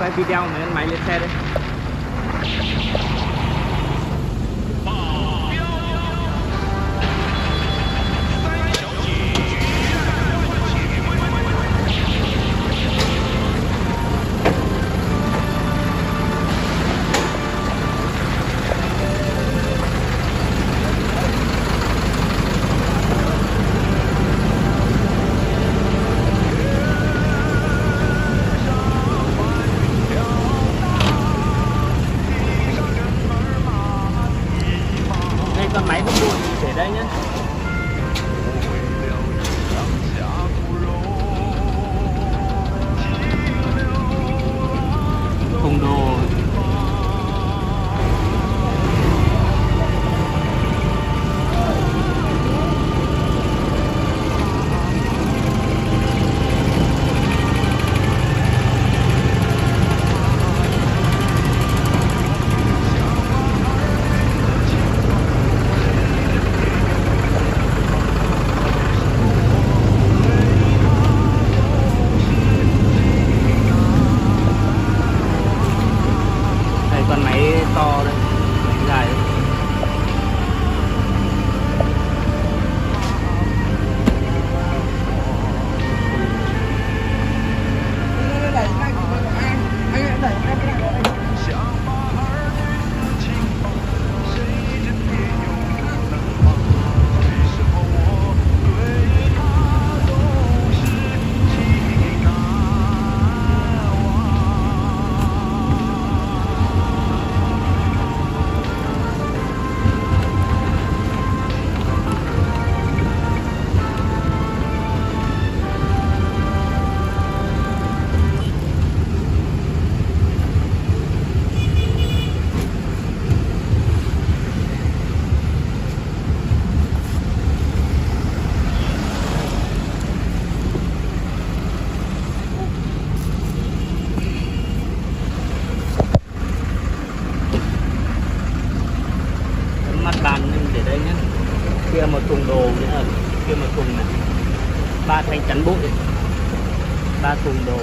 quay video mấy máy lên xe đây. Con máy không đuổi để đây nhé. Thùng đồ. Con máy to đây, máy dài đây. Mặt bàn để đây nhé. Kia một thùng đồ nữa, kia một thùng này, 3 thanh chắn bụi, 3 thùng đồ.